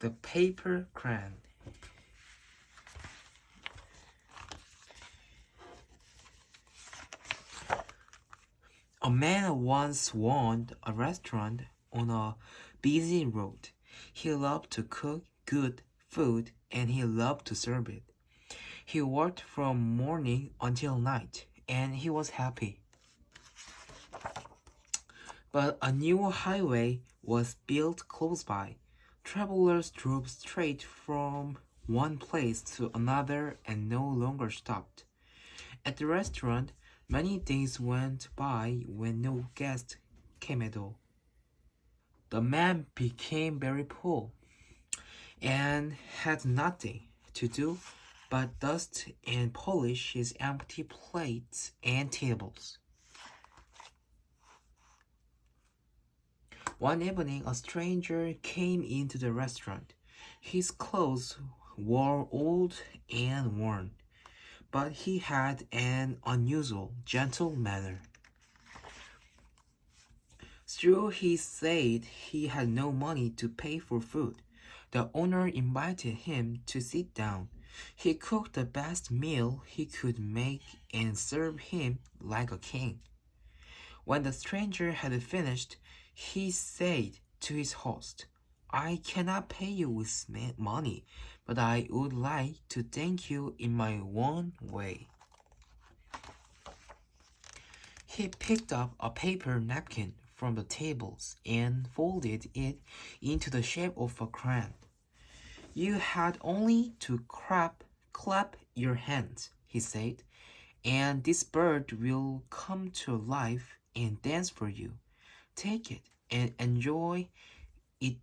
The paper crane. A man once owned a restaurant on a busy road. He loved to cook good food and he loved to serve it. He worked from morning until night and he was happy. But a new highway was built close by. Travelers drove straight from one place to another and no longer stopped. At the restaurant, many days went by when no guest came at all. The man became very poor and had nothing to do but dust and polish his empty plates and tables. One evening, a stranger came into the restaurant. His clothes were old and worn, but he had an unusual, gentle manner. Though he said he had no money to pay for food, the owner invited him to sit down. He cooked the best meal he could make and served him like a king. When the stranger had finished, he said to his host, "I cannot pay you with money, but I would like to thank you in my own way." He picked up a paper napkin from the tables and folded it into the shape of a crane. "You had only to clap your hands," he said, "and this bird will come to life and dance for you. Take it and enjoy it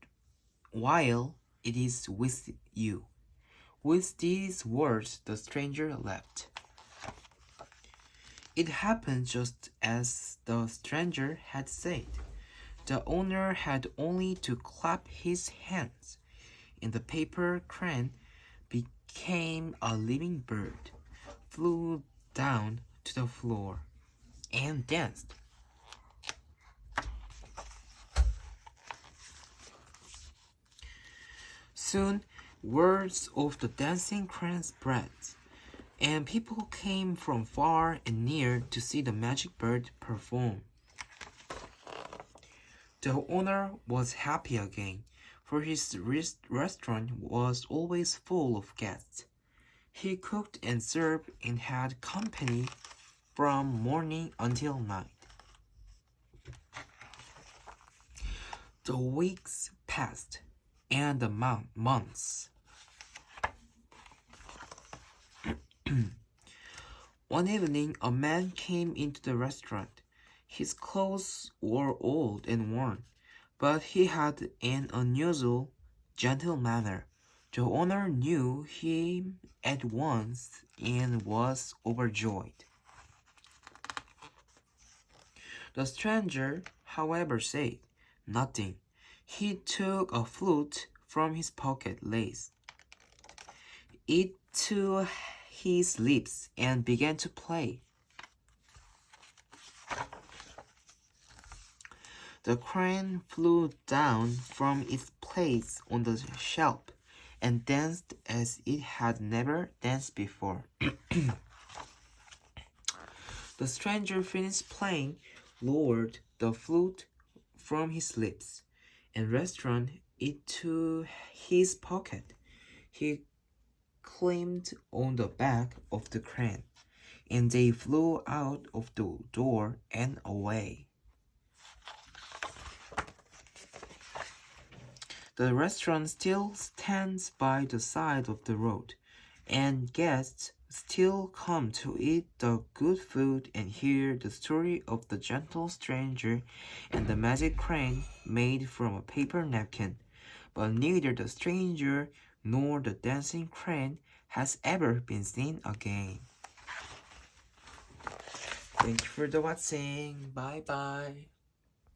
while it is with you." With these words, the stranger left. It happened just as the stranger had said. The owner had only to clap his hands, and the paper crane became a living bird, flew down to the floor, and danced. Soon, words of the dancing crane spread, and people came from far and near to see the magic bird perform. The owner was happy again, for his restaurant was always full of guests. He cooked and served and had company from morning until night. The weeks passed, and the months. One evening, a man came into the restaurant. His clothes were old and worn, but he had an unusual, gentle manner. The owner knew him at once and was overjoyed. The stranger, however, said nothing. He took a flute from his pocket lace it to his lips and began to play. The crane flew down from its place on the shelf and danced as it had never danced before. The stranger finished playing, lowered the flute from his lips, and returned it to his pocket. He climbed on the back of the crane, and they flew out of the door and away. The restaurant still stands by the side of the road, and guests still come to eat the good food and hear the story of the gentle stranger and the magic crane made from a paper napkin. But neither the stranger nor the dancing crane has ever been seen again. Thank you for the watching. Bye bye.